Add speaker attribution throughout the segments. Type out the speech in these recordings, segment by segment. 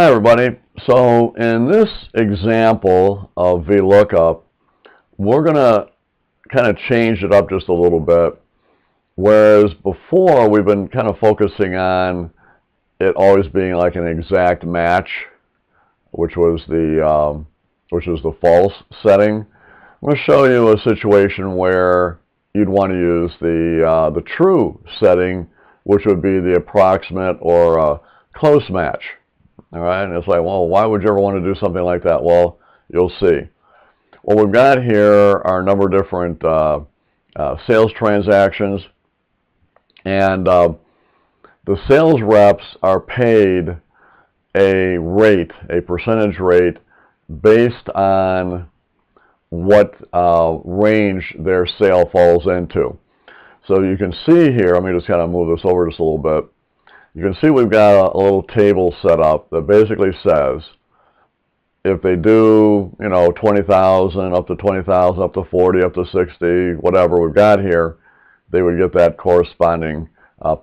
Speaker 1: Hi everybody. So in this example of VLOOKUP, we're going to kind of change it up just a little bit. Whereas before we've been kind of focusing on it always being like an exact match, which was the false setting. I'm going to show you a situation where you'd want to use the true setting, which would be the approximate or a close match. All right, and it's like, well, why would you ever want to do something like that? Well, you'll see. What we've got here are a number of different sales transactions, and the sales reps are paid a rate, a percentage rate, based on what range their sale falls into. So you can see here, let me just kind of move this over just a little bit. You can see we've got a little table set up that basically says if they do, 20,000, up to 20,000, up to 40, up to 60, whatever we've got here, they would get that corresponding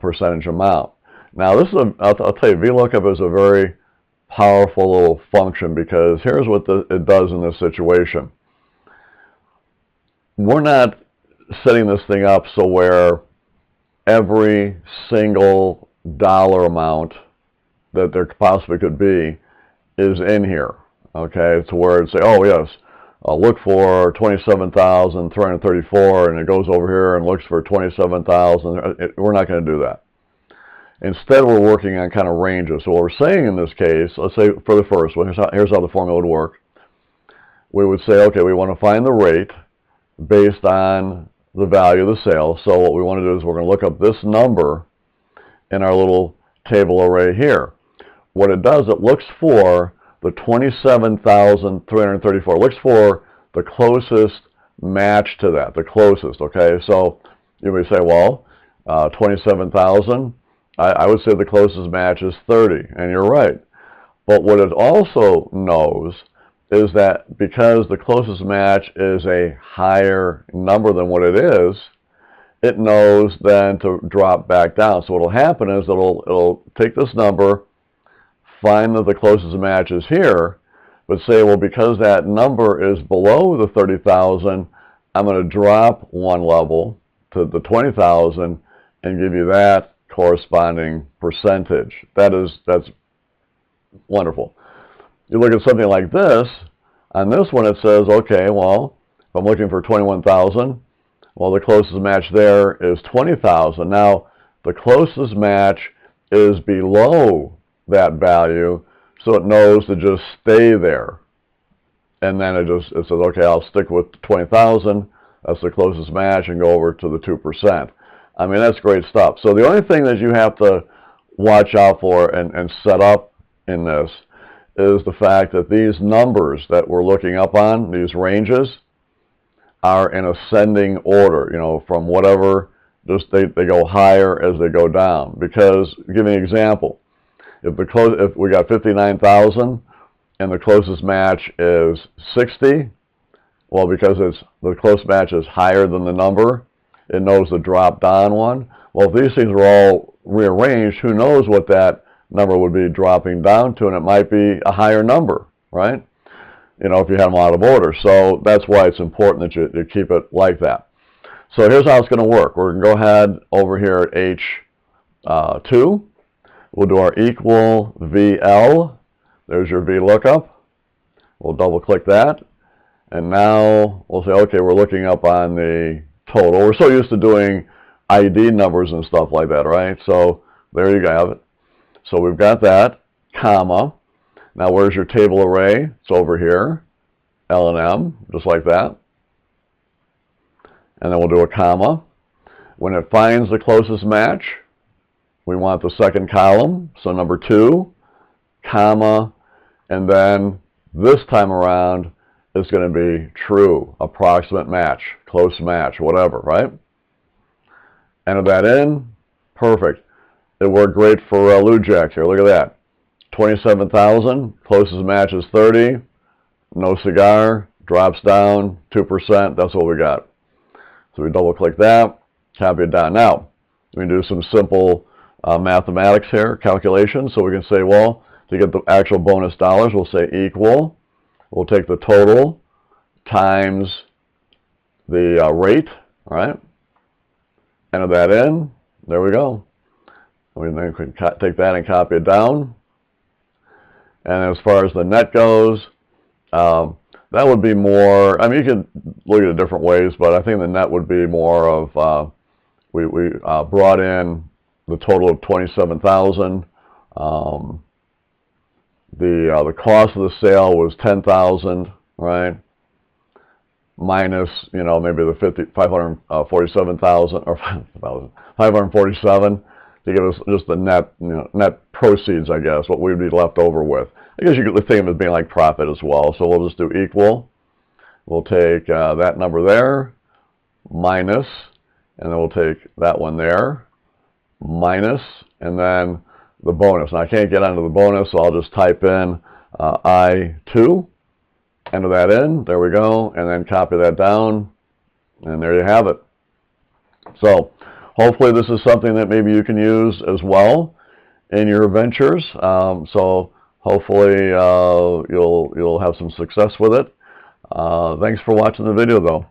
Speaker 1: percentage amount. Now this is, I'll tell you, VLOOKUP is a very powerful little function because here's what it does in this situation. We're not setting this thing up so where every single dollar amount that there possibly could be is in here, okay, to where it say, oh yes, look for 27,334, and it goes over here and looks for 27,000. We're not going to do that. Instead, we're working on kind of ranges. So what we're saying in this case, let's say for the first one, here's how the formula would work. We would say, okay, we want to find the rate based on the value of the sale. So what we want to do is we're going to look up this number in our little table array here. What it does, it looks for the 27,334. It looks for the closest match to that, the closest, okay? So you may say, well, 27,000, I would say the closest match is 30, and you're right. But what it also knows is that because the closest match is a higher number than what it is, it knows then to drop back down. So what will happen is it'll take this number, find that the closest match is here, but say, well, because that number is below the 30,000, I'm going to drop one level to the 20,000 and give you that corresponding percentage. That's wonderful. You look at something like this. On this one, it says, okay, well, if I'm looking for 21,000, well, the closest match there is 20,000. Now, the closest match is below that value, so it knows to just stay there. And then it says, okay, I'll stick with 20,000. That's the closest match, and go over to the 2%. I mean, that's great stuff. So the only thing that you have to watch out for and set up in this is the fact that these numbers that we're looking up on, these ranges, are in ascending order, from whatever, just they go higher as they go down. Because, give me an example, if we got 59,000 and the closest match is 60, well, because the close match is higher than the number, it knows the drop down one. Well, if these things are all rearranged, who knows what that number would be dropping down to, and it might be a higher number, right? If you had them out of order. So that's why it's important that you keep it like that. So here's how it's going to work. We're going to go ahead over here at H2. We'll do our equal VL. There's your VLOOKUP. We'll double click that. And now we'll say, okay, we're looking up on the total. We're so used to doing ID numbers and stuff like that, right? So there you have it. So we've got that, comma. Now where's your table array? It's over here, L&M, just like that. And then we'll do a comma. When it finds the closest match, we want the second column, so number 2, comma, and then this time around it's going to be true, approximate match, close match, whatever, right? Enter that in, perfect. It worked great for LuJack here, look at that. 27,000, closest match is 30, no cigar, drops down 2%, that's what we got. So we double click that, copy it down. Now, we can do some simple mathematics here, calculations, so we can say, well, to get the actual bonus dollars, we'll say equal. We'll take the total times the rate, right? Enter that in. There we go. We then can take that and copy it down. And as far as the net goes, that would be more, I mean, you can look at it different ways, but I think the net would be more of, we brought in the total of 27,000. The cost of the sale was 10,000, right? Minus, you know, maybe the 547,000 or 547 to give us just the net, you know, net proceeds, I guess, what we'd be left over with. I guess you could think of it as being like profit as well. So we'll just do equal. We'll take that number there, minus, and then we'll take that one there, minus, and then the bonus. Now I can't get onto the bonus, so I'll just type in I2, enter that in, there we go, and then copy that down, and there you have it. So hopefully this is something that maybe you can use as well in your ventures. So hopefully you'll have some success with it. Thanks for watching the video though.